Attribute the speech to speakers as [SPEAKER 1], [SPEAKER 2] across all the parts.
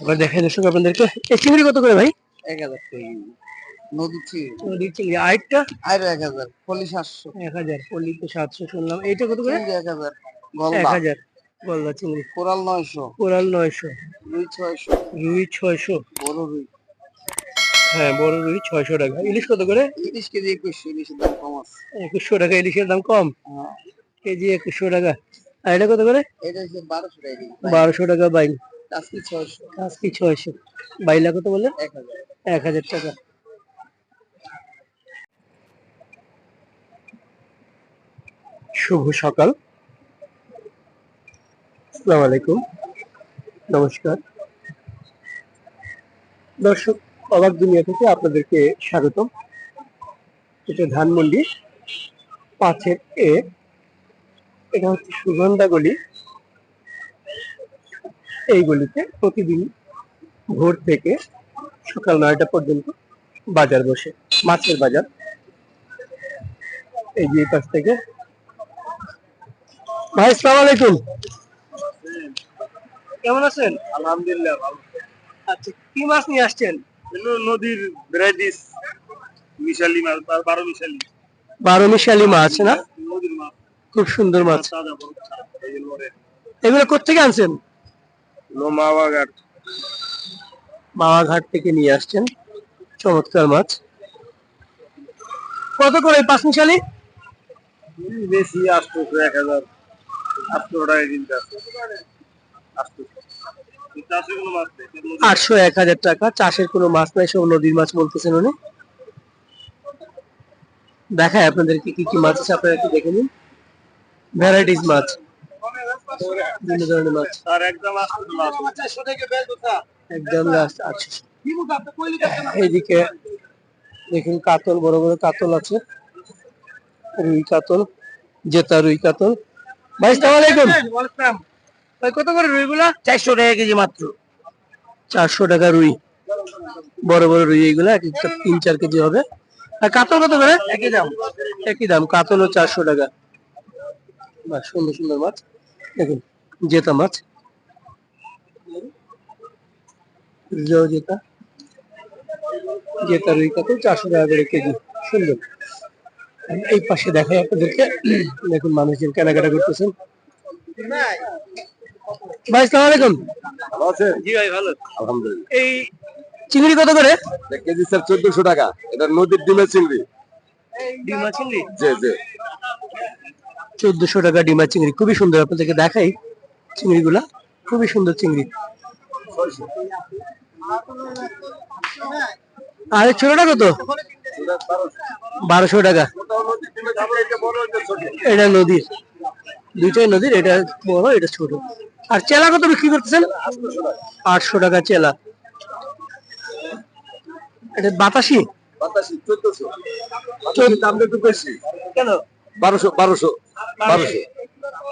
[SPEAKER 1] এবার দেখাই দর্শক আপনাদেরকে এই চিংড়ি কত করে ভাই?
[SPEAKER 2] 1000 টাকা নদী চিংড়ি।
[SPEAKER 1] নদীর চিংড়ি আরেকটা
[SPEAKER 2] আর 1000 পলি 700
[SPEAKER 1] 1000 পল্লী তো 700 শুনলাম। এইটা কত করে?
[SPEAKER 2] চিংড়ি 1000 গলদা
[SPEAKER 1] 1000 গলদা চিংড়ি।
[SPEAKER 2] কোরাল 900
[SPEAKER 1] কোরাল 900
[SPEAKER 2] রুই 600
[SPEAKER 1] রুই 600
[SPEAKER 2] বড় রুই।
[SPEAKER 1] হ্যাঁ বড় রুই 600 টাকা। ইলিশ কত করে?
[SPEAKER 2] ইলিশ কেজি 2100 ইলিশের দাম কম আছে।
[SPEAKER 1] 2100 টাকা ইলিশের দাম কম,
[SPEAKER 2] হ্যাঁ
[SPEAKER 1] কেজি 2100 টাকা। আর এটা কত করে?
[SPEAKER 2] এটা হচ্ছে 1200 টাকা কেজি।
[SPEAKER 1] 1200 টাকা বাইল।
[SPEAKER 2] কাজকি 600
[SPEAKER 1] কাজকি 600। বাইলা কত বললেন?
[SPEAKER 2] 1000
[SPEAKER 1] 1000 টাকা। শুভ সকাল, আসসালামু আলাইকুম, নমস্কার দর্শক। অবাক দুনিয়া থেকে আপনাদেরকে স্বাগতম। এটা ধানমন্ডি 5-এর এ, এটা হচ্ছে সুগন্ধা গলি। এই গলিতে প্রতিদিন ভোর থেকে সকাল 9টা পর্যন্ত বাজার বসে, মাছের বাজার। এই যে পাশ থেকে। ভাই আসসালামু আলাইকুম, কেমন আছেন?
[SPEAKER 2] আলহামদুলিল্লাহ ভালো।
[SPEAKER 1] আচ্ছা, কি মাছ নিয়ে আসছেন?
[SPEAKER 2] নদীর ভ্যারাইটিস মিশালি মাছ 12 মিশালি
[SPEAKER 1] 12 মিশালি মাছ না?
[SPEAKER 2] নদীর মাছ
[SPEAKER 1] খুব সুন্দর মাছ।
[SPEAKER 2] তাজা বড়
[SPEAKER 1] এগুলো কোত্থেকে আনছেন?
[SPEAKER 2] লোমাবাগার
[SPEAKER 1] মাওয়া ঘাট থেকে নিয়ে আসছেন। চমৎকার মাছ। কত করে 5 মিশালি?
[SPEAKER 2] বেশি 800 1000 800 টাকা কিনতে আছে
[SPEAKER 1] 800 1000 টাকা। চাষের কোনো মাছ নাই, সব নদীর মাছ বলতেছেন উনি। দেখায় আপনাদেরকে কি কি মাছ আছে, আপনারা একটু দেখে নিন। ভ্যারাইটিস মাছ, বিভিন্ন ধরনের মাছ।
[SPEAKER 2] আর একদম 800 টাকা বেল দোতা
[SPEAKER 1] একদম লাস্ট 800। এইদিকে দেখুন কাতল, বড় বড় কাতল আছে, রুই কাতল, জেতা রুই কাতল। ভাই আসসালামু আলাইকুম, ভাই কত করে রুই গুলা?
[SPEAKER 2] 400 টাকা কেজি মাত্র।
[SPEAKER 1] 400 টাকা রুই, বড় বড় রুই এগুলা, এক একটা 3-4 কেজি হবে। আর কাতল কত করে?
[SPEAKER 2] একই দাম।
[SPEAKER 1] একই দাম, কাতলও 400 টাকা। বাহ, সুন্দর সুন্দর মাছ। দেখুন জেতা মাছ, জেতা জেতা রুই কাতল 400 টাকা করে কেজি, সুন্দর। এই পাশে দেখাই আপনাদেরকে, দেখুন মানুষজন কেনাকাটা করতেছেন। ভাই আসসালামু আলাইকুম।
[SPEAKER 2] ভালো আছেন?
[SPEAKER 1] জি ভাই ভালো,
[SPEAKER 2] আলহামদুলিল্লাহ।
[SPEAKER 1] এই চিংড়ি কত করে?
[SPEAKER 2] কেজি স্যার 1400 টাকা। এটা নদীর ডিমের চিংড়ি।
[SPEAKER 1] ডিমা চিংড়ি
[SPEAKER 2] জি জি
[SPEAKER 1] 1400 টাকা ডিমা চিংড়ি, খুবই সুন্দর। আপনাদেরকে দেখাই চিংড়িগুলা, খুবই সুন্দর চিংড়ি। আর এই ছোটটা কত? 1200 টাকা। এটা নদীর, দুইটাই নদীর, এটা বড় এটা ছোট। আর চেলা কত বিক্রি করতেছেন? 800 টাকা চেলা। এটা বাতাসি?
[SPEAKER 2] বাতাসি 1400। দামটা একটু বেশি।
[SPEAKER 1] কেন?
[SPEAKER 2] 1200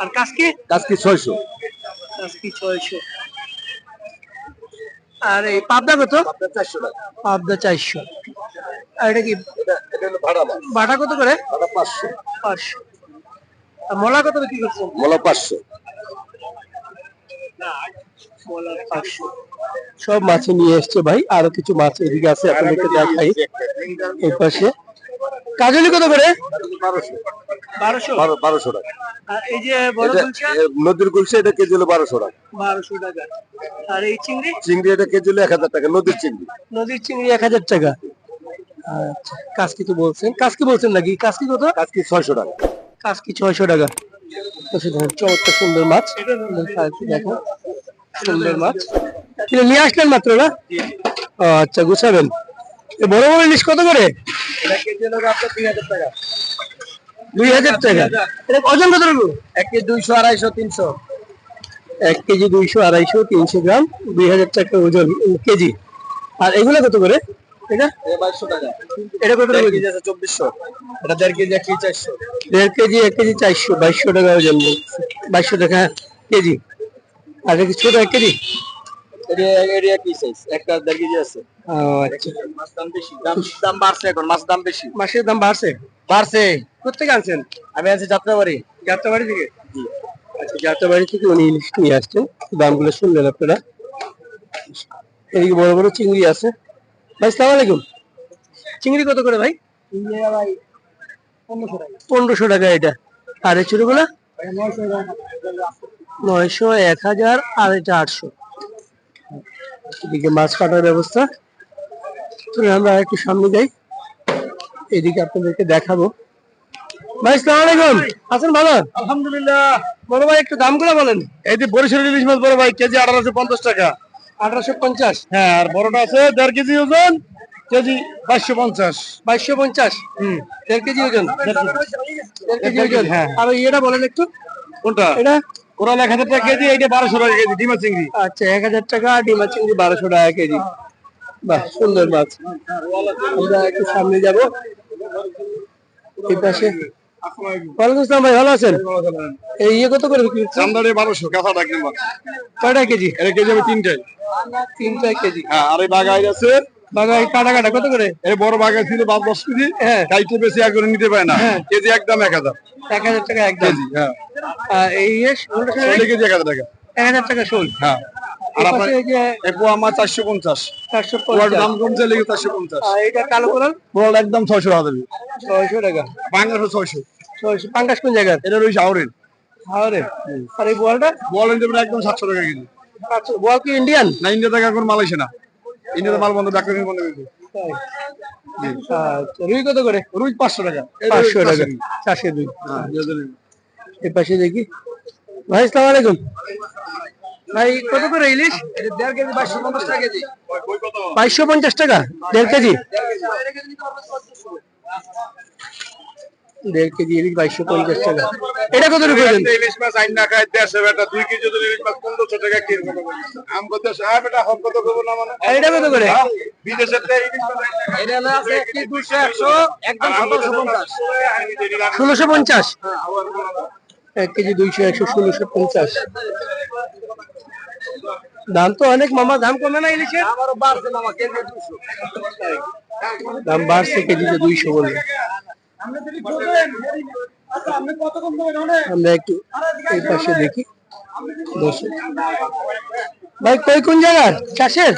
[SPEAKER 1] আর কাসকি?
[SPEAKER 2] কাজকি 600।
[SPEAKER 1] কাসকি 600। আর এই পাবদা কত?
[SPEAKER 2] 400 টাকা।
[SPEAKER 1] পাবদা 400। আর এটা কি
[SPEAKER 2] এটা হলো ভাড়া মাছ।
[SPEAKER 1] বাটা কত করে?
[SPEAKER 2] ভাড়া 500।
[SPEAKER 1] 500। আর মলা কত বিক্রি করছেন?
[SPEAKER 2] মোলা 500।
[SPEAKER 1] মলা 500। সব মাছ নিয়ে এসছে ভাই, আরো কিছু মাছ এদিকে আছে, আপনাদেরকে দেখাই। এই পাশে কাজলি কত করে? 1200।
[SPEAKER 2] 1200 টাকা।
[SPEAKER 1] আর এই যে বড় গুলশা?
[SPEAKER 2] নদীর গুলশা এটা কেজি হলো 1200 টাকা।
[SPEAKER 1] 1200 টাকা। আর এই চিংড়ি?
[SPEAKER 2] চিংড়ি এটা কেজি হলো 1000 টাকা। নদীর চিংড়ি।
[SPEAKER 1] নদীর চিংড়ি 1000 টাকা। আচ্ছা, কাসকি তো বলছেন, কাসকি বলছেন নাকি? কাসকি কত?
[SPEAKER 2] কাজকি 600 টাকা।
[SPEAKER 1] কাসকি 600 টাকা। চমৎকার সুন্দর মাছ, দেখো সুন্দর মাছ। কিনে নিয়ে আসলেন মাত্র না? ও আচ্ছা, গুছাবেন। বড় বড় ইলিশ কত করে?
[SPEAKER 2] এটা কেজি হলো আপনার 2000 টাকা।
[SPEAKER 1] 2000 টাকা। এটা ওজন কত রকম?
[SPEAKER 2] 1 কেজি 200 250 300।
[SPEAKER 1] 1 কেজি 200 250 300 গ্রাম, 2000 টাকা ওজন কেজি। আর এগুলো কত করে? এটা
[SPEAKER 2] 2200 টাকা।
[SPEAKER 1] এটা কত করে?
[SPEAKER 2] কেজি আছে 2400। এটা 1.5 কেজি 1 কেজি 400।
[SPEAKER 1] 1.5 কেজি 1 কেজি 400, 2200 টাকা ওজন, 2200 টাকা কেজি। আর এটা কি ছোট 1 কেজি?
[SPEAKER 2] এটা কি সাইজ? একটা 1.5 কেজি আছে।
[SPEAKER 1] ও আচ্ছা,
[SPEAKER 2] মাছ দাম বেশি। দাম বাড়ছে এখন, মাছ দাম বেশি।
[SPEAKER 1] মাছের দাম বাড়ছে?
[SPEAKER 2] বাড়ছে।
[SPEAKER 1] কোথেকে আনছেন?
[SPEAKER 2] আমি আছি যাত্রাবাড়ি।
[SPEAKER 1] যাত্রাবাড়ি থেকে? আচ্ছা, যাত্রাবাড়ি থেকে উনি ইলিশ নিয়ে আসছেন। দামগুলো শুনলেন আপনারা। এদিকে বড় বড় চিংড়ি আছে। ভাই সালাম আলাইকুম। চিংড়ি কত করে ভাই? 1500 টাকা এটা। আর এই ছোটগুলা 900, 1000 আর এটা 800। এদিকে মাছ কাটার ব্যবস্থা। তো আমরা একটু সামনে যাই, এদিকে আপনাদেরকে দেখাবো। ভাই সালাম আলাইকুম, আছেন ভালো?
[SPEAKER 2] আলহামদুলিল্লাহ।
[SPEAKER 1] বড় ভাই একটু দামগুলো বলেন।
[SPEAKER 2] এই যে বরিশালের ইলিশ মাছ বড় ভাই কেজি 1850 টাকা।
[SPEAKER 1] 1850।
[SPEAKER 2] হ্যাঁ, আর বড়টা আছে 1.5 কেজি ওজন, কেজি 2250।
[SPEAKER 1] 2250। 1.5 কেজি ওজন। 1.5 কেজি ওজন।
[SPEAKER 2] হ্যাঁ।
[SPEAKER 1] আর এটা বলেন একটু।
[SPEAKER 2] কোনটা?
[SPEAKER 1] এটা
[SPEAKER 2] ওরা 1000 টাকা কেজি, এইটা 1200 টাকা কেজি ডিমা চিংড়ি।
[SPEAKER 1] আচ্ছা, 1000 টাকা, ডিমা চিংড়ি 1200 টাকা কেজি। বাহ, সুন্দর মাছ। আমরা একটু সামনে যাব, এই পাশে। ওয়ালাইকুম আসসালাম ভাই, ভালো আছেন? এই কত করে বিক্রি হচ্ছে?
[SPEAKER 2] চান্দারে 1200 কাঁচা ডাক নাম্বার।
[SPEAKER 1] কয়টা কেজি?
[SPEAKER 2] এটা কেজি হবে 3টাই।
[SPEAKER 1] 3টা কেজি।
[SPEAKER 2] হ্যাঁ, আর এই বাগাই আছে।
[SPEAKER 1] বাগাই কাটা কাটা কত করে?
[SPEAKER 2] এই বড় বাগাই ছিল 10 কেজি।
[SPEAKER 1] হ্যাঁ।
[SPEAKER 2] কাইতে বেশি এক করে নিতে পারে না।
[SPEAKER 1] হ্যাঁ।
[SPEAKER 2] কেজি একদম 1000।
[SPEAKER 1] 1000 টাকা একদম।
[SPEAKER 2] কেজি, হ্যাঁ।
[SPEAKER 1] আর এই
[SPEAKER 2] ষোলো কেজি 1000 টাকা।
[SPEAKER 1] 1000 টাকা শোল।
[SPEAKER 2] হ্যাঁ। আর আপনার
[SPEAKER 1] এই যে
[SPEAKER 2] এই পোয়া মাছ 450। ওর
[SPEAKER 1] 450।
[SPEAKER 2] দাম কমছে লেগে 450।
[SPEAKER 1] আর এটা কালো কোরাল
[SPEAKER 2] বড় একদম 600 টাকা দেবে।
[SPEAKER 1] 600 টাকা।
[SPEAKER 2] বাংলাদেশ 600।
[SPEAKER 1] 600। পাঙ্গাস কোন জায়গার?
[SPEAKER 2] এটা রইছে হাওড়ের।
[SPEAKER 1] আরে, আর এই বোয়ালটা?
[SPEAKER 2] বলেন দেবেন একদম 700 টাকা কেজি।
[SPEAKER 1] আচ্ছা, বোয়াল কি ইন্ডিয়ান?
[SPEAKER 2] না, ইন্ডিয়া থেকে এখন মাল আসে না। ইন্ডিয়াতে মাল বন্ধ, ডাক্তার বন্ধ হয়েছে।
[SPEAKER 1] আচ্ছা, রুই কত করে?
[SPEAKER 2] রুই 500 টাকা।
[SPEAKER 1] 500 টাকা। 400 রুই।
[SPEAKER 2] হ্যাঁ,
[SPEAKER 1] এই পাশে দেখি। ভাই সালাম আলাইকুম। ভাই কত করে ইলিশ?
[SPEAKER 2] এটা 1.5 কেজি 250 টাকা কেজি।
[SPEAKER 1] 2250 টাকা 1.5 কেজি। 1.5 কেজি ইলিশ 2250 টাকা। এটা কত করে দেন?
[SPEAKER 2] ইলিশ মাছ আইন না খায় দেশে বেটা 2 কেজি যদি ইলিশ মাছ 1500 টাকা কেজি কত করে? আম কত সাহেব বেটা হক কত করব না মানে?
[SPEAKER 1] এটা কত করে?
[SPEAKER 2] বিদেশের থেকে ইলিশ মাছ আইন না খায়। এটা হলো আছে 1 200 100 একদম 1750।
[SPEAKER 1] 1650। 1 কেজি 200 100 1650। দাম তো অনেক মামা, দাম কমে না ইলিশের?
[SPEAKER 2] আমারও বাড়ছে মামা কেজি 200।
[SPEAKER 1] দাম বাড়ছে, কেজিতে 200 বলে। আমরা একটু এই পাশে দেখি। ভাই কই কোন জায়গার চাষের?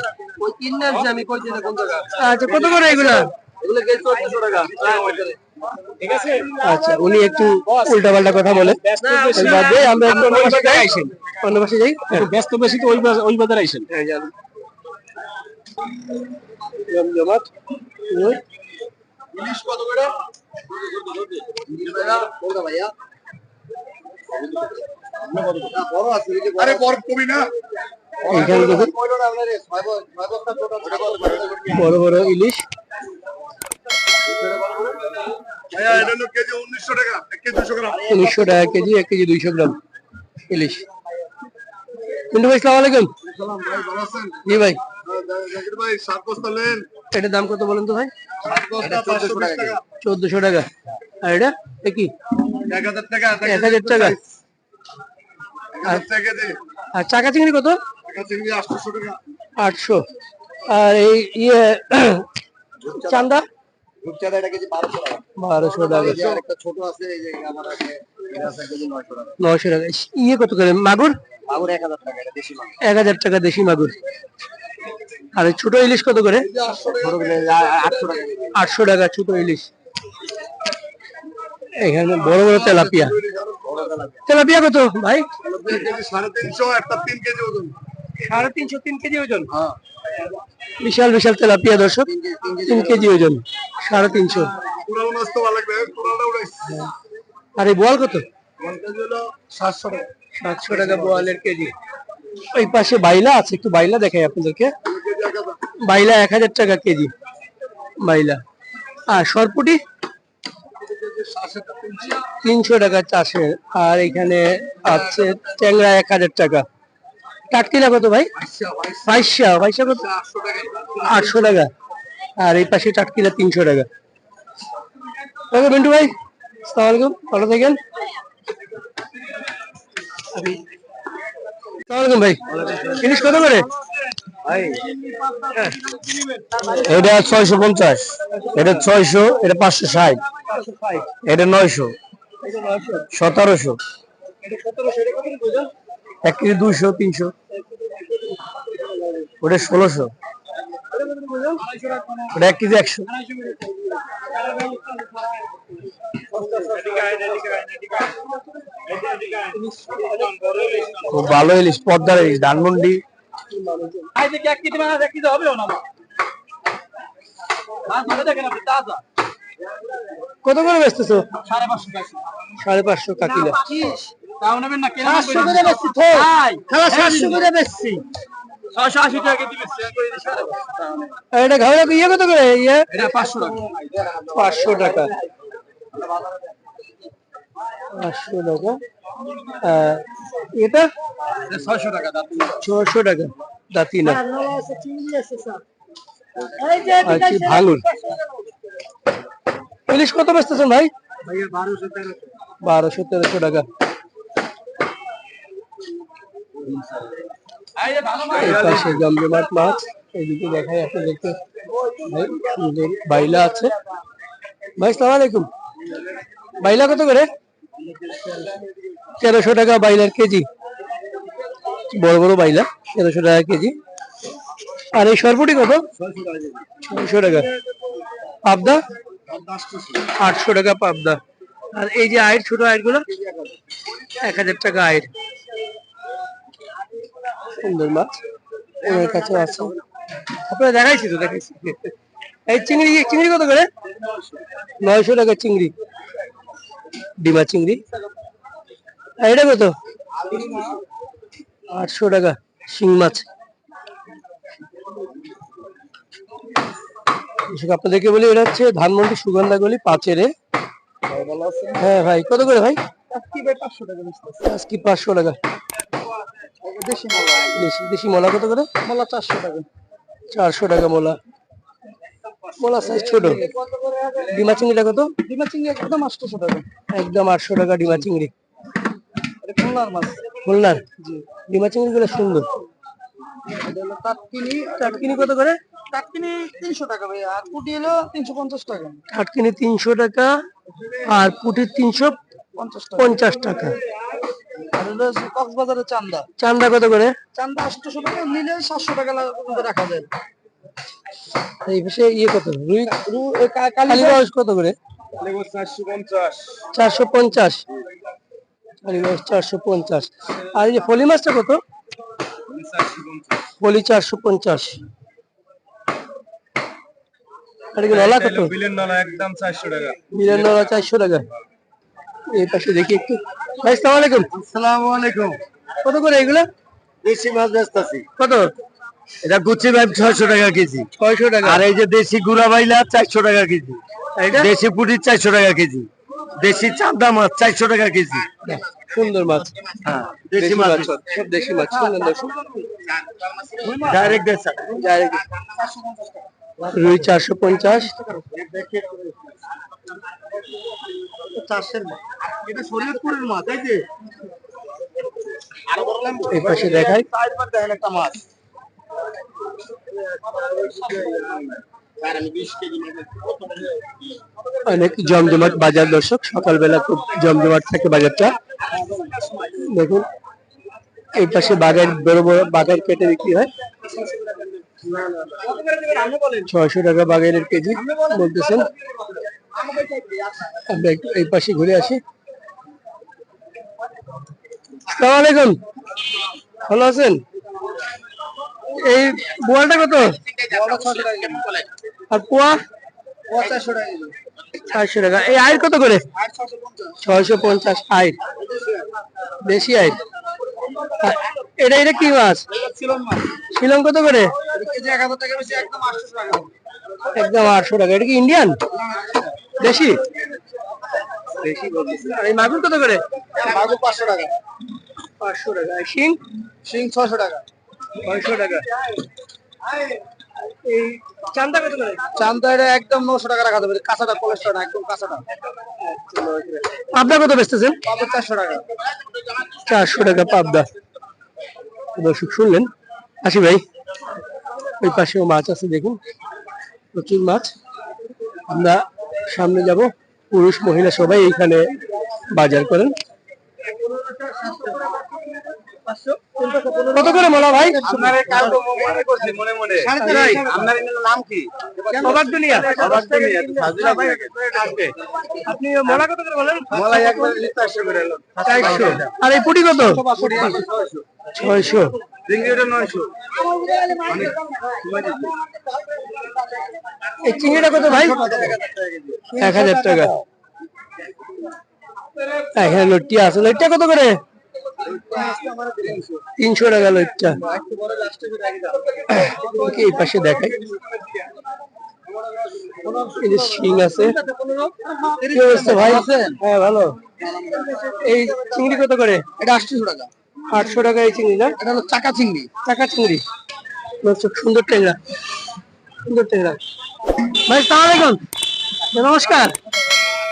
[SPEAKER 1] আচ্ছা, কত করে এগুলা? আচ্ছা, উনি একটু উল্টা পাল্টা কথা বলে। আমরা একটু অন্য পাশে যাই।
[SPEAKER 2] ব্যস্ত বেশি তো ওই বাজারে আইছেন।
[SPEAKER 1] জমজমাট।
[SPEAKER 2] ইলিশ কত করে? ভাইয়া আরে বড় কমি না।
[SPEAKER 1] এইখানে দেখুন বড় বড় ইলিশ।
[SPEAKER 2] ভাইয়া এটা হলো কেজি 1900 টাকা। 1 কেজি 200 গ্রাম।
[SPEAKER 1] 1900 টাকা কেজি, 1 কেজি 200 গ্রাম ইলিশ। মিন্টু ভাই সালাম আলাইকুম।
[SPEAKER 2] সালাম ভাই, ভালো আছেন?
[SPEAKER 1] জি ভাই।
[SPEAKER 2] জাকির ভাই 7 বস্তা নেন।
[SPEAKER 1] এটার দাম কত বলেন তো ভাই?
[SPEAKER 2] 7 বস্তা 520 টাকা।
[SPEAKER 1] 1400 টাকা। আর এটা কি?
[SPEAKER 2] 1000 টাকা।
[SPEAKER 1] 1000 টাকা।
[SPEAKER 2] 1000 টাকা কেজি।
[SPEAKER 1] আর চাকা চিংড়ি কত?
[SPEAKER 2] টাকা চিংড়ি 800 টাকা।
[SPEAKER 1] 800। আর এই চান্দা?
[SPEAKER 2] রূপচাঁদা এটা কেজি 1200 টাকা।
[SPEAKER 1] 1200 টাকা।
[SPEAKER 2] এই যে আরেকটা ছোট আছে, এই যে আমার আছে, এটা আছে কেজি 900 টাকা।
[SPEAKER 1] 900 টাকা। কত করে মাগুর?
[SPEAKER 2] মাগুর 1000 টাকা, এটা দেশি মাগুর।
[SPEAKER 1] 1000 টাকা দেশি মাগুর। আর এই ছোট ইলিশ কত করে?
[SPEAKER 2] 800 টাকা।
[SPEAKER 1] 800 টাকা ছোট ইলিশ। এখানে বড় বড় তেলাপিয়া। তেলাপিয়া কত ভাই?
[SPEAKER 2] কেজি 350, একটা 3 কেজি ওজন।
[SPEAKER 1] 350, 3 কেজি ওজন।
[SPEAKER 2] হ্যাঁ,
[SPEAKER 1] বিশাল বিশাল তেলাপিয়া দর্শক। 3 কেজি ওজন, 350।
[SPEAKER 2] পুরানো মাছ তো ভালো লাগবে, পুরানোটা উড়াইছে।
[SPEAKER 1] আর এই বোয়াল কত?
[SPEAKER 2] 1 কেজি হলো 700 টাকা।
[SPEAKER 1] 700 টাকা বোয়ালের কেজি। ওই পাশে বাইলা আছে, একটু বাইলা দেখাই আপনাদেরকে।
[SPEAKER 2] কেজি 1000।
[SPEAKER 1] বাইলা 1000 টাকা কেজি বাইলা। আর সরপুটি 300 টাকা চাষের। আর এখানে আছে ট্যাংরা 1000 টাকা। টাটকিলা কত ভাই? 2200 কত? 800 টাকা। আর এই পাশে টাটকিলা 300 টাকা। ওকে মিন্টু ভাই, আসসালামু আলাইকুম, ভালো থাকেন। আসসালামু আলাইকুম ভাই। ইলিশ কত করে?
[SPEAKER 2] এটা 650, এটা 600, এটা 560, এটা 900, 1700, 1 কেজি 200 300।
[SPEAKER 1] ওটা 1600, ওটা 1 কেজি 100। খুব ভালো ইলিশ, পদ্মার ইলিশ, ধানমন্ডি। কত করে বেচতেছো? 550 কাকিলা। এটা ঘাওড়া ইয়ে কত করে? ইয়ে 500 টাকা। 500 টাকা। 500 টাকা। এটা 600 টাকা। 600 টাকা দাঁতি না। আচ্ছা, ভাঙুর ইলিশ কত বেচতেছেন ভাই? 1200-1300 টাকা। এই পাশে জমজমাট মাছ, এইদিকে দেখাই আপনাদেরকে। সুন্দর বাইলা আছে। ভাই সালাম আলাইকুম। বাইলা কত করে? 1300 টাকা বাইলার কেজি। বড় বড় বাইলা 1300 টাকা কেজি। আর এই সরপুটি কত? 600 টাকা। পাবদা 800 টাকা পাবদা। আর এই যে আয়ের ছোট আয়ের গুলো 1000 টাকা আয়ের। সুন্দর মাছ ওনার কাছে আছে, আপনারা দেখাইছি তো, দেখাইছি। এই চিংড়ি, চিংড়ি কত করে? 900 টাকা চিংড়ি, ডিমা চিংড়ি। আর এটা কত? 800 টাকা শিং মাছ। আপনাদেরকে বলি, এটা হচ্ছে ধানমন্ডি সুগন্ধাগলি 5-এ। হ্যাঁ ভাই, কত করে ভাই? 500 টাকা। দেশি মলা কত করে? মলা 400 টাকা। 400 টাকা মোলা। মোলা সাইজ ছোট। ডিমা চিংড়িটা কত? ডিমা চিংড়ি একদম 800 টাকা। একদম 800 টাকা ডিমা চিংড়ি। খুলনার মাছ। খুলনার ডিমা চিংড়ি গুলো সুন্দর। টাটকিনি কত করে? টাটকিনি 300 টাকা ভাই, আর পুঁটি হলো 350 টাকা। টাটকিনি 300 টাকা আর পুঁটি 350 টাকা। আর হলো কক্সবাজারের চান্দা। চান্দা কত করে? চান্দা 800 টাকা, নিলে 700 টাকা পর্যন্ত রাখা যায়। এই পাশে ইয়ে কত? রুই কালীগঞ্জ কত করে? 450। 450 কালীগঞ্জ 450। আর এই যে ফলি মাছটা কত? ফলি 450। আর কি নলা কত? বিলের নলা একদম 400 টাকা। বিলের নলা 400 টাকা। এই পাশে দেখি একটু। ভাই আসসালামু আলাইকুম। আসসালামু আলাইকুম। কত করে এগুলা? দেশি মাছ বেচতাছি। কত? এটা গুচি ভাই 600 টাকা কেজি। 600 টাকা। আর এই যে দেশি গুড়া বাইলা 400 টাকা কেজি। এইটা দেশি পুঁটি 400 টাকা কেজি। দেশি চান্দা মাছ 400 টাকা কেজি। সুন্দর মাছ। হ্যাঁ, দেশি মাছ, সব দেশি মাছ। সুন্দর দর্শক। ডাইরেক্ট দেশা। ডাইরেক্ট। রুই 450। এটা শরীয়তপুরের মাছ, এই যে এই পাশে দেখাই একটা মাছ। অনেক জমজমাট বাজার দর্শক, সকালবেলা খুব জমজমাট থাকে বাজারটা। দেখুন এই পাশে বাগান, বড় বড় বাগান কেটে বিক্রি হয়। 600 টাকা বাগানের কেজি বলতেছেন। আমরা একটু এই পাশে ঘুরে আসি। আসসালামু আলাইকুম, ভালো আছেন? এই বোয়ালটা কত? আর পোয়া? 400 টাকা। এই আয়ের কত করে? 650 আয়ের, বেশি আয়ের। এটা এটা কি মাছ? শিলং কত করে? একদম 800 টাকা। এটা কি ইন্ডিয়ান? দেশি? আর এই মাগুর কত করে? মাগুর 500 টাকা। 500 টাকা। শিং? শিং 600 টাকা। 600 টাকা। এই চান্দা কত করে? চান্দা এটা একদম 900 টাকা রাখা যাবে, কাঁচাটা কোলেস্ট্রল না, একদম কাঁচাটা। পাবদা কত বেচতেছেন? পাবদা 400 টাকা। 400 টাকা পাবদা। দর্শক শুনলেন। আসি ভাই, ওই পাশেও মাছ আছে দেখুন, প্রচুর মাছ। আমরা সামনে যাব। পুরুষ মহিলা সবাই এইখানে বাজার করেন। কত করে মোলা ভাই?
[SPEAKER 2] আপনার কালকে মনে করছি মনে মনে আপনার নাম কি?
[SPEAKER 1] অবাক দুনিয়া।
[SPEAKER 2] অবাক দুনিয়া সাজিলা ভাই আজকে
[SPEAKER 1] আপনি মোলা কত করে বলেন?
[SPEAKER 2] মোলা একবার 400 করে এলো
[SPEAKER 1] 400। আর এই পুটি কত? 600।
[SPEAKER 2] চিংড়িটা 900
[SPEAKER 1] এই চিংড়িটা কত ভাই? 1000 টাকা। এখানে লট্টি আছে, লট্টা কত করে? 300 টাকা লট্টা। এই পাশে দেখাই, এই যে শিং আছে। কি অবস্থা ভাই? হ্যাঁ ভালো। এই চিংড়ি কত করে?
[SPEAKER 3] এটা 800 টাকা।
[SPEAKER 1] 800 টাকা এই চিংড়ি না?
[SPEAKER 3] এটা হলো চাকা চিংড়ি।
[SPEAKER 1] টাকা চিংড়ি, সুন্দর ট্যাংরা, সুন্দর ট্যাংরা। ভাই সালাম আলাইকুম, নমস্কার।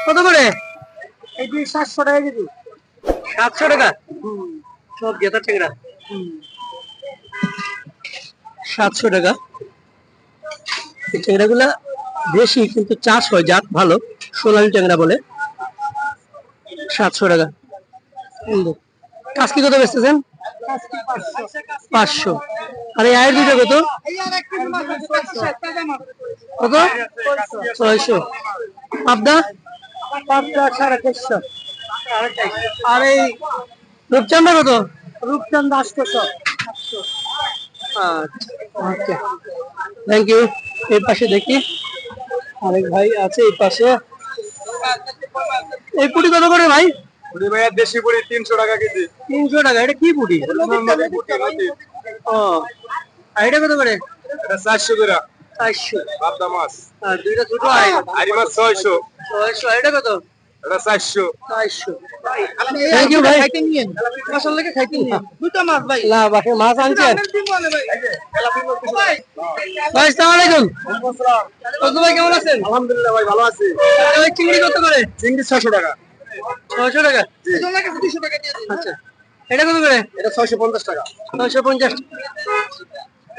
[SPEAKER 1] কত করে?
[SPEAKER 3] এটি 700 টাকা কেজি।
[SPEAKER 1] 700 টাকা সব গেতা ট্যাংরা। 700 টাকা। এই ট্যাংরা গুলা দেশি কিন্তু চাষ হয়, জাত ভালো, সোনালী ট্যাংরা বলে। 700 টাকা। কাজকি কত বেচতেছেন? 500। আর এই আয়ের দুটো কত? কত? 600। পাবদা? পাবদা 450। আর এই রূপচাঁদা কত? রূপচাঁদা 800। আচ্ছা, থ্যাংক ইউ। এই পাশে দেখি আরেক ভাই আছে এই পাশে। এই পুটি কত করে ভাই?
[SPEAKER 2] পুরি ভাইয়া দেশি পুরি 300 টাকা কেজি।
[SPEAKER 1] 300 টাকা। এটা কি পুটি? ও, আর এটা কত করে?
[SPEAKER 2] এটা 400 করে
[SPEAKER 1] 400।
[SPEAKER 2] পাবদা মাছ।
[SPEAKER 1] আর দুইটা ছোট আই
[SPEAKER 2] আরি মাছ 600।
[SPEAKER 1] 600। এটা কত?
[SPEAKER 2] এটা 400।
[SPEAKER 1] 400। থ্যাংক ইউ ভাই। খাইতে নিয়েন, মশলা লাগে খাইতে নিয়েন। দুটো মাছ ভাই। না বাকি মাছ আনছেন? ভাই আসসালামু আলাইকুম। কত ভাই কেমন আছেন?
[SPEAKER 2] আলহামদুলিল্লাহ ভাই ভালো আছি।
[SPEAKER 1] ভাই চিংড়ি কত করে?
[SPEAKER 2] চিংড়ি 600 টাকা।
[SPEAKER 1] 600 টাকা। আচ্ছা, এটা কত করে?
[SPEAKER 2] এটা 650 টাকা।
[SPEAKER 1] 650।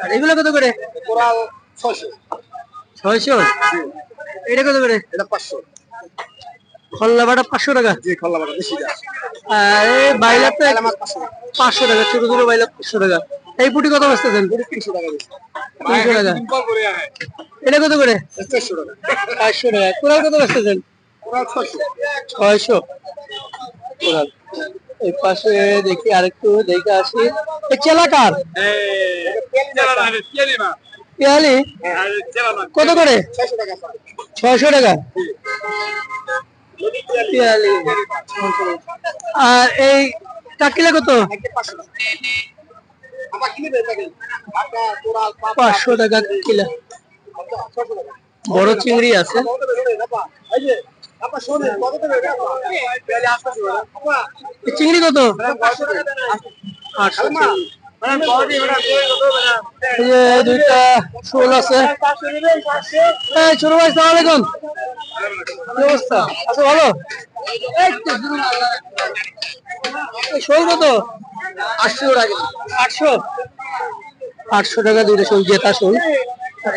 [SPEAKER 1] আর এগুলো কত করে?
[SPEAKER 2] কোরাল 600।
[SPEAKER 1] 600। এটা কত করে?
[SPEAKER 2] এটা 500।
[SPEAKER 1] খল্লা বাটা 500 টাকা।
[SPEAKER 2] জি খল্লা বাটা বেশি দাম।
[SPEAKER 1] আর এই বাইলা তো
[SPEAKER 2] এটা মাছ 500 টাকা।
[SPEAKER 1] 500 টাকা, ছোট ছোট বাইলা 500 টাকা। এই পুটি কত বেচতেছেন?
[SPEAKER 2] 300 টাকা বেশি।
[SPEAKER 1] 300 টাকা।
[SPEAKER 2] সিম্পল করে আয়।
[SPEAKER 1] এটা কত করে?
[SPEAKER 2] 400 টাকা।
[SPEAKER 1] 400 টাকা। কোরাল কত বেচতেছেন?
[SPEAKER 2] কোরাল 600।
[SPEAKER 1] 600 কোরাল। এই পাশে দেখি আরেকটু দেখে আসি। এই চেলাকার পেয়ালি কত করে?
[SPEAKER 2] 600 টাকা।
[SPEAKER 1] 600 টাকা পেয়ালি। আর এই কাকিলা কত? 500 টাকা কিলো। বড় চিংড়ি আছে। এই চিংড়ি কত? 800। এই যে দুইটা শোল আছে। এই ছোট ভাই সালাম আলাইকুম, কি অবস্থা? আচ্ছা ভালো। এই শোল কত? 800 টাকা। 800। 800 টাকা দুইটা শোল, জেতা শোল।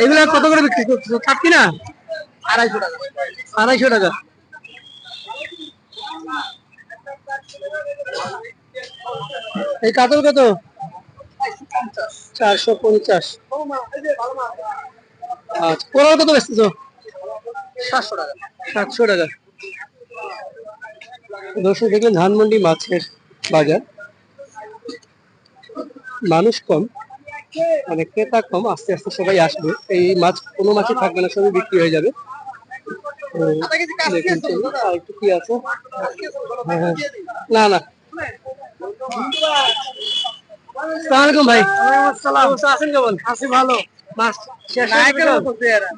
[SPEAKER 1] এগুলা কত করে বিক্রি করতেছো? কাটকি না? 250 টাকা। 250 টাকা। এই কাতল কত? 450। আচ্ছা, কোরাল কত বেচতেছো? 700 টাকা। 700 টাকা। দর্শক দেখলেন ধানমন্ডি মাছের বাজার, মানুষ কম, মানে ক্রেতা কম। আস্তে আস্তে সবাই আসবে। এই মাছ কোনো মাছই থাকবে না, সবই বিক্রি হয়ে যাবে। দেখুন আর একটু কি আছে। হ্যাঁ হ্যাঁ, না না। আসসালামাইকুম ভাই। আছেন কেমন?
[SPEAKER 3] আছি ভালো।
[SPEAKER 1] মাছ শেষ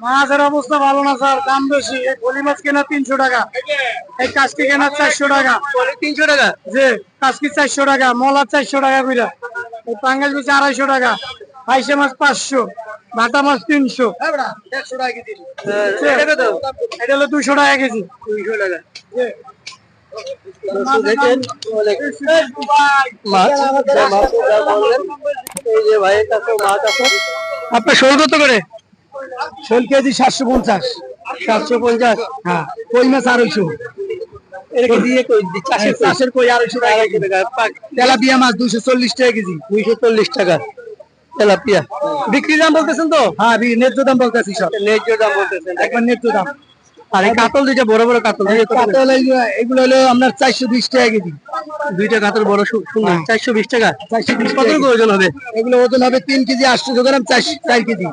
[SPEAKER 3] মাছের অবস্থা ভালো না স্যার, দাম বেশি। এই পলি মাছ কেনা 300 টাকা, এই কাজকি কেনা 400 টাকা।
[SPEAKER 1] 300 টাকা।
[SPEAKER 3] যে কাজকি 400 টাকা, মলা 400 টাকা কইরা। এই পাঙ্গাস বেশি 250 টাকা, পাইসে মাছ 500, বাটা মাছ 300। এটা হলো 200 টাকা কেজি।
[SPEAKER 1] 200 টাকা। দেখেন মাছ, এই যে ভাইয়ের কাছে মাছ আছে। আপনার শোল কত করে?
[SPEAKER 3] শোল কেজি 750।
[SPEAKER 1] 750।
[SPEAKER 3] হ্যাঁ, কই মাছ 250।
[SPEAKER 1] এটাকে দিয়ে কই চাষের কই 250 টাকা
[SPEAKER 3] তেলাপিয়া মাছ 240 টাকা কেজি।
[SPEAKER 1] 240 টাকা তেলাপিয়া। বিক্রি দাম বলতেছেন তো?
[SPEAKER 3] হ্যাঁ ন্যায্য দাম বলতেছি সব,
[SPEAKER 1] ন্যায্য দাম বলতেছেন।
[SPEAKER 3] একবার ন্যায্য দাম।
[SPEAKER 1] আর এই কাতল দুইটা বড় বড় কাতল
[SPEAKER 3] কাতল এগুলো হলো আপনার 420 টাকা কেজি।
[SPEAKER 1] দুইটা কাতল বড় সুন্দর 420 টাকা।
[SPEAKER 3] 420
[SPEAKER 1] কত
[SPEAKER 3] টাকা।
[SPEAKER 1] ওজন হবে?
[SPEAKER 3] এগুলো ওজন হবে 3 কেজি 800 গ্রাম, 4 কেজি।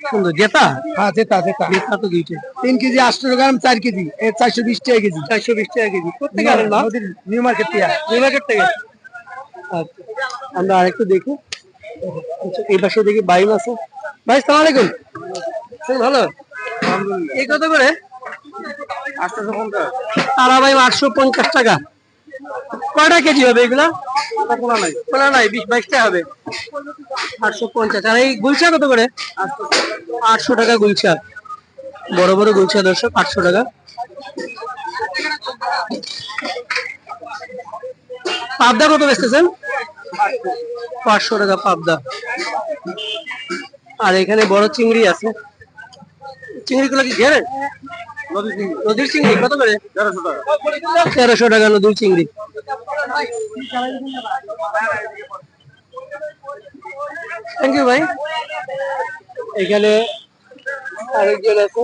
[SPEAKER 1] সুন্দর জেতা।
[SPEAKER 3] হ্যাঁ জেতা জেতা।
[SPEAKER 1] জেতা তো দুইটা
[SPEAKER 3] 3 কেজি 800 গ্রাম, 4 কেজি, 420 টাকা কেজি।
[SPEAKER 1] 420 টাকা কেজি। কোথেকে আনেন মাছ?
[SPEAKER 3] নিউ মার্কেট থেকে।
[SPEAKER 1] নিউ মার্কেট থেকে। আচ্ছা আমরা আরেকটু দেখি। আচ্ছা, এই পাশে দেখি বাইম আছে। ভাই সালাম আলাইকুম। ভালো। এই কত করে?
[SPEAKER 3] 850।
[SPEAKER 1] তারা ভাই 850 টাকা। কয়টা কেজি হবে এগুলা? খোলা নাই 20-22 টাকা হবে। 850। আর এই গুলশা কত করে? 800 টাকা গুলশা। বড় বড় গুলশা দর্শক 800 টাকা। পাবদা কত বেচতেছেন? 500 টাকা পাবদা। আর এখানে বড় চিংড়ি আছে। চিংড়িগুলো কি ঘেরে? নদীর চিংড়ি কত করে? 1300 টাকা নদীর চিংড়ি। থ্যাংক ইউ ভাই। এখানে আরেকজন আছে।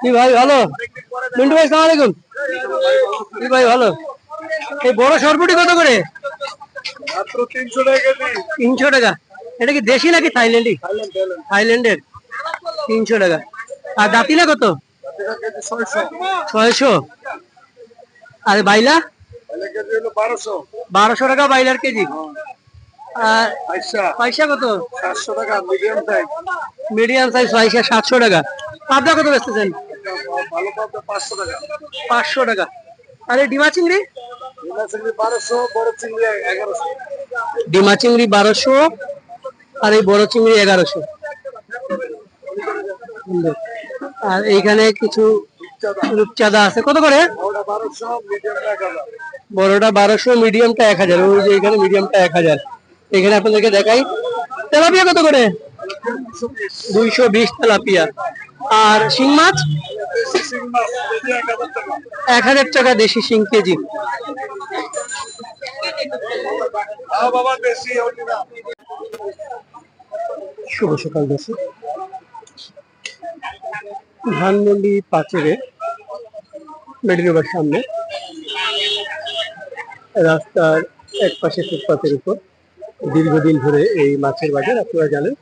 [SPEAKER 1] কি ভাই ভালো? মিন্টু ভাই সালাম আলাইকুম। কি ভাই ভালো? এই বড় সরপুটি কত করে?
[SPEAKER 2] মাত্র 300 টাকা কেজি।
[SPEAKER 1] 300 টাকা। এটা কি দেশি নাকি থাইল্যান্ডি? থাইল্যান্ডের। 300 টাকা। আর দাতিলা কত? 600। আর বাইলা?
[SPEAKER 2] কেজি হলো 1200।
[SPEAKER 1] 1200 টাকা বাইলার কেজি। আর পয়সা কত?
[SPEAKER 2] 700 টাকা মিডিয়াম সাইজ।
[SPEAKER 1] মিডিয়াম সাইজ পয়সা 700 টাকা। পাবদা কত বেচতেছেন?
[SPEAKER 2] ভালো পাবদা 500 টাকা।
[SPEAKER 1] 500 টাকা। আর এই ডিমা চিংড়ি?
[SPEAKER 2] ডিমা চিংড়ি 1200, বড় চিংড়ি 1100।
[SPEAKER 1] ডিমা চিংড়ি 1200 আর এই বড় চিংড়ি 1100। আর এইখানে কিছু রূপচাঁদা আছে কত করে?
[SPEAKER 2] ওটা 1200, মিডিয়ামটা 1000।
[SPEAKER 1] বড়টা 1200, মিডিয়ামটা 1000। ওই যে এখানে মিডিয়ামটা 1000। এখানে আপনাদেরকে দেখাই। তেলাপিয়া কত করে? 220 তেলাপিয়া। আর শিং মাছ? 1000 টাকা দেশি শিং কেজি।
[SPEAKER 2] বাবা দেশি হলি না।
[SPEAKER 1] শুভ সকাল দর্শক। ধানমন্ডি পাচেরে মেডিনোবার সামনে রাস্তার এক পাশে ফুটপাতের উপর দীর্ঘদিন ধরে এই মাছের বাজার। আপনারা জানেন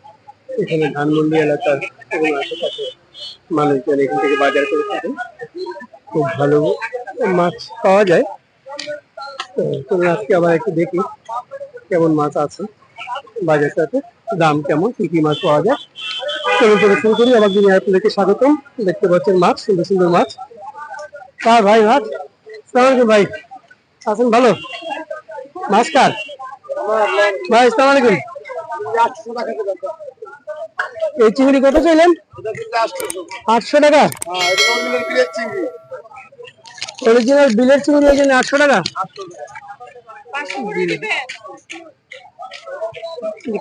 [SPEAKER 1] এখানে ধানমন্ডি এলাকার এবং আশেপাশে মানুষজন এখান থেকে বাজার করে থাকেন। খুব ভালো মাছ পাওয়া যায়। তো চলুন আজকে আবার একটু দেখি কেমন মাছ আছে বাজারটাতে, দাম কেমন, কি কি মাছ পাওয়া যায়। চলুন শুরু করি। আবার দিনে আপনাদেরকে স্বাগতম। দেখতে পাচ্ছেন মাছ, সুন্দর সুন্দর মাছ। কার ভাই মাছ? সালাম আলাইকুম ভাই, আছেন ভালো? মাছ কার ভাই? সালাম আলাইকুম। এই চিংড়ি কত চাইলেন? 800 টাকা। অরিজিনাল বিলের চিংড়ি এই জন্য 800 টাকা।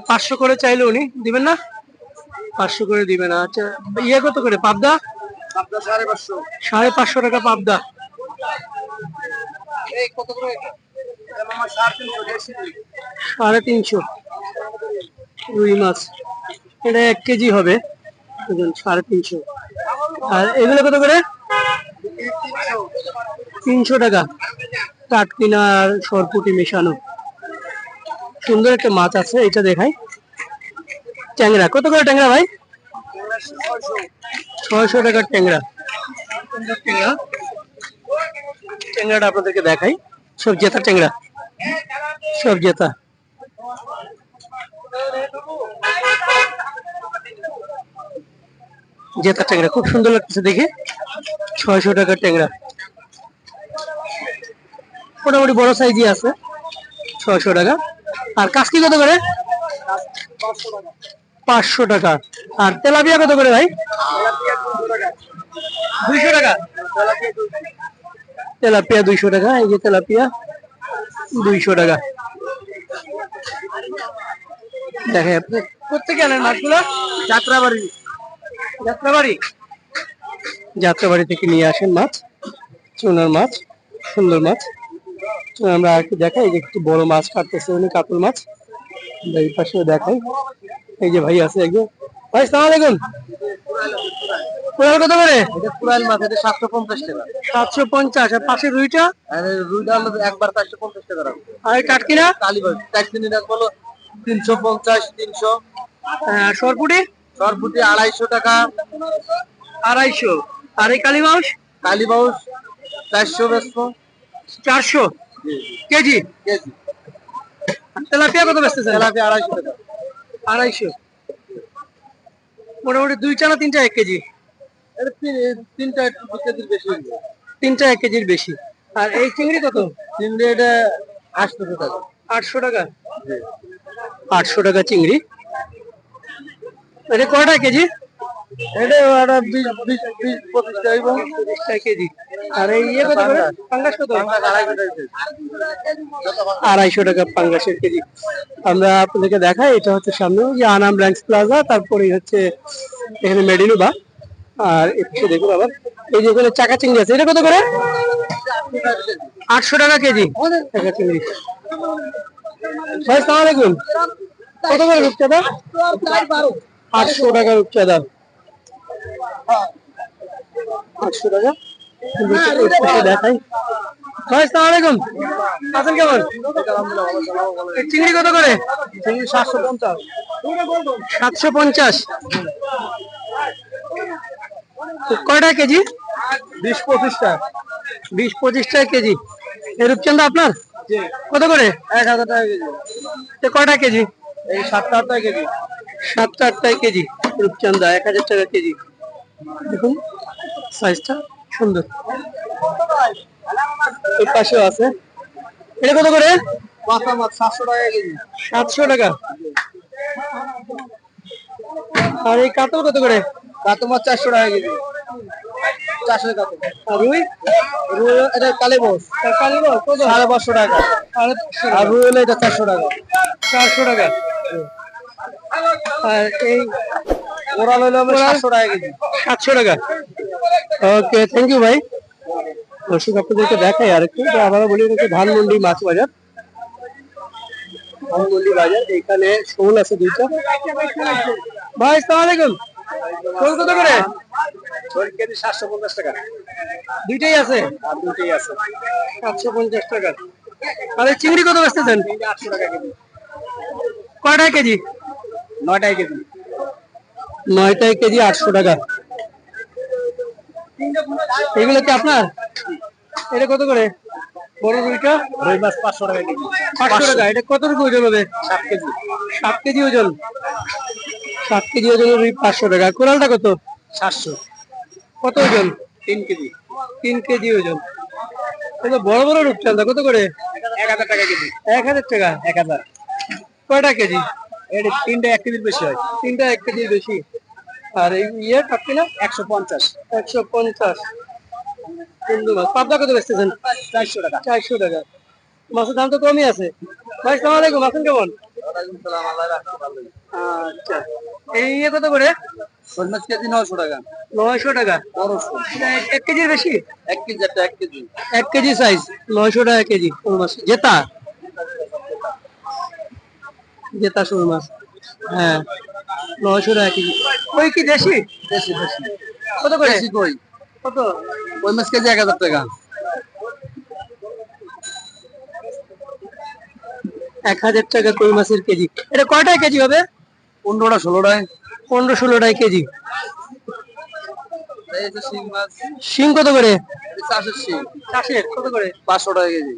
[SPEAKER 1] 500 করে চাইলে উনি দিবেন না? 500 করে দিবে না। আচ্ছা ইয়ে কত করে পাবদা? 550 টাকা পাবদা। 350 রুই মাছ। এটা 1 কেজি হবে। 350। আর এগুলো কত করে? 300 টাকা। কাটকিনা আর সরপুটি মেশানো। সুন্দর একটা মাছ আছে, এটা দেখাই। ট্যাংরা কত করে ট্যাংরা ভাই? 600 টাকার ট্যাংরা। ট্যাংরাটা আপনাদেরকে দেখাই। সব জেতা ট্যাংরা, সব জেতা। জেতা ট্যাংরা খুব সুন্দর লাগতেছে দেখে। 600 টাকার ট্যাংরা। মোটামুটি বড় সাইজই আছে। 600 টাকা। আর কাসকি কত করে? 500 টাকা। আর তেলাপিয়া কত করে ভাই? 200 টাকা। তেলাপিয়া 200 টাকা। এই যে তেলাপিয়া 200 টাকা। দেখেন আপনি কোথেকে আনেন মাছগুলো? যাত্রাবাড়ি। যাত্রাবাড়ি, যাত্রাবাড়ি থেকে নিয়ে আসেন মাছ। চুনার মাছ, সুন্দর মাছ। তো আমরা আর একটু দেখাই, এই যে একটু বড় মাছ কাটতেছে উনি, কাতল মাছ। আমরা এই পাশেও দেখাই, এই যে ভাই আছে একজন। ভাই সালাম আলাইকুম। কোরাল কত করে?
[SPEAKER 3] এটা পুরান মাছ, এটা 750 টাকা।
[SPEAKER 1] 750। আর পাশে রুইটা?
[SPEAKER 3] আর রুইটা হলো একবার 450 টাকা রাখবো।
[SPEAKER 1] আর এই কাটকিনা?
[SPEAKER 3] কালীবাস ট্যাক্সি রাখবো হলো 350, 300।
[SPEAKER 1] সরপুটি?
[SPEAKER 3] সরপুটি 250 টাকা।
[SPEAKER 1] 250। আর এই কালী মাছ?
[SPEAKER 3] কালীবাউস 400 বেচবো।
[SPEAKER 1] 400 কেজি।
[SPEAKER 3] কেজি।
[SPEAKER 1] আর তেলাপিয়া কত বেচতেছেন?
[SPEAKER 3] তেলাপিয়া 250 টাকা।
[SPEAKER 1] 250। মোটামুটি 2টা না 3টা 1 কেজি?
[SPEAKER 3] এটা তিনটা একটু 2 কেজির বেশি হইবে।
[SPEAKER 1] 3টা 1 কেজির বেশি। আর এই চিংড়ি কত?
[SPEAKER 3] চিংড়ি এটা 800 টাকা।
[SPEAKER 1] 800 টাকা। 800 টাকা চিংড়ি। এটা কয়টা কেজি?
[SPEAKER 3] এটা 20 25 টাকা হইব।
[SPEAKER 1] 30 টাকা কেজি। আর এই ইয়ে কত করে? পাঙ্গাস কত?
[SPEAKER 3] 250 টাকা কেজি।
[SPEAKER 1] 250 টাকা পাঙ্গাসের কেজি। আমরা আপনাদেরকে দেখাই, এটা হচ্ছে সামনে ওই যে আনাম ব্রাঞ্চ প্লাজা, তারপরেই হচ্ছে এখানে মেডিনোবা। আর একটু দেখুন আবার, এই যে এখানে চাকা চিংড়ি আছে, এটা কত করে? 800 টাকা কেজি চাকা চিংড়ি। ভাই সালাম আলাইকুম। কত করে রূপচাঁদা? 800 টাকা রূপচাঁদা। 800 টাকা। দেখাই। ভাই সালাম আলাইকুম, আছেন কেমন? এই চিংড়ি কত করে?
[SPEAKER 3] চিংড়ি 750।
[SPEAKER 1] 750। কয়টা কেজি?
[SPEAKER 3] 20-25 টাকা।
[SPEAKER 1] 20-25 টাকা কেজি। এই রূপচাঁদা আপনার কত করে?
[SPEAKER 3] 1000 টাকা কেজি।
[SPEAKER 1] তো কয়টা কেজি?
[SPEAKER 3] এই 7-8 টাকা কেজি।
[SPEAKER 1] 7-8 টাকা কেজি রূপচাঁদা, 1000 টাকা কেজি। দেখুন সাইজটা সুন্দর। এই পাশেও আছে। এটা কত করে?
[SPEAKER 3] পাতা মাছ 700 টাকা কেজি।
[SPEAKER 1] 700 টাকা। আর এই কাতল কত করে?
[SPEAKER 3] কাতল মাছ 400 টাকা কেজি। 400 টাকা।
[SPEAKER 1] আর রুই?
[SPEAKER 3] রুই এটা কালীবাউস।
[SPEAKER 1] কালীবাউস কত?
[SPEAKER 3] 550 টাকা। আর রুই হলো এটা 400 টাকা।
[SPEAKER 1] 400 টাকা। আর এই
[SPEAKER 3] কোরাল হলো 700 টাকা কেজি।
[SPEAKER 1] 700 টাকা। ওকে, থ্যাংক ইউ ভাই। দর্শক আপনাদেরকে দেখাই আরেকটু, আবার বলি এটা ধানমন্ডি মাছ বাজার। ধানমন্ডি বাজার, এখানে শোল আছে 2টা। ভাই সালাম আলাইকুম। শোল কত করে?
[SPEAKER 3] কেজি 750 টাকা।
[SPEAKER 1] দুইটাই আছে?
[SPEAKER 3] আর দুটোই আছে।
[SPEAKER 1] 750 টাকা। আর এই চিংড়ি কত বেচতেছেন?
[SPEAKER 3] 800 টাকা কেজি।
[SPEAKER 1] কয়টা কেজি?
[SPEAKER 3] 9 টাকা কেজি।
[SPEAKER 1] 9টায় কেজি 800 টাকা। এগুলো কি আপনার? এটা কত করে? বড় রুইটা?
[SPEAKER 3] রুই মাছ 500 টাকা কেজি।
[SPEAKER 1] 500 টাকা। এটা কতটুকু ওজন হবে?
[SPEAKER 3] 7 কেজি।
[SPEAKER 1] 7 কেজি ওজন। 7 কেজি ওজনের রুই 500 টাকা। কোরালটা কত?
[SPEAKER 3] 700।
[SPEAKER 1] কত ওজন?
[SPEAKER 3] 3 কেজি।
[SPEAKER 1] 3 কেজি ওজন। এটা বড় বড় রূপচাঁদা কত করে?
[SPEAKER 3] 1000 টাকা কেজি।
[SPEAKER 1] 1000 টাকা।
[SPEAKER 3] 1000।
[SPEAKER 1] কয়টা কেজি?
[SPEAKER 3] এটা 3টা 1 কেজির বেশি হয়।
[SPEAKER 1] 3টা 1 কেজির বেশি। আর এই ইয়ে কাটকিনা?
[SPEAKER 3] 150।
[SPEAKER 1] 150। সুন্দর মাছ। পাবদা কত বেচতেছেন?
[SPEAKER 3] 400 টাকা।
[SPEAKER 1] 400 টাকা। মাছের দাম তো কমই আছে। ভাই সালাম আলাইকুম, আছেন কেমন?
[SPEAKER 3] ওয়ালাইকুম সালাম, আল্লাহ রাখতে ভালো।
[SPEAKER 1] আচ্ছা, এই ইয়ে কত করে?
[SPEAKER 3] শোল মাছ কেজি 900 টাকা।
[SPEAKER 1] 900 টাকা।
[SPEAKER 3] বড় শোল।
[SPEAKER 1] 1 কেজির বেশি?
[SPEAKER 3] 1 কেজি একটা 1 কেজি।
[SPEAKER 1] 1 কেজি সাইজ 900 টাকা কেজি। শোল মাছ জেতা, জেতা শোল মাছ। হ্যাঁ, 900 টাকা কেজি। ওই কি দেশি?
[SPEAKER 3] বেশি বেশি।
[SPEAKER 1] কত করে?
[SPEAKER 3] বেশি কই?
[SPEAKER 1] কত?
[SPEAKER 3] ওই মাছ কেজি 1000 টাকা।
[SPEAKER 1] 1000 টাকা কই মাছের কেজি। এটা কয়টা কেজি হবে?
[SPEAKER 3] 15টা 16টায়।
[SPEAKER 1] 15-16 টাকা কেজি।
[SPEAKER 3] এই যে শিং মাছ।
[SPEAKER 1] শিং কত করে?
[SPEAKER 3] এটা চাষের শিং।
[SPEAKER 1] চাষের কত করে?
[SPEAKER 3] 500 টাকা কেজি।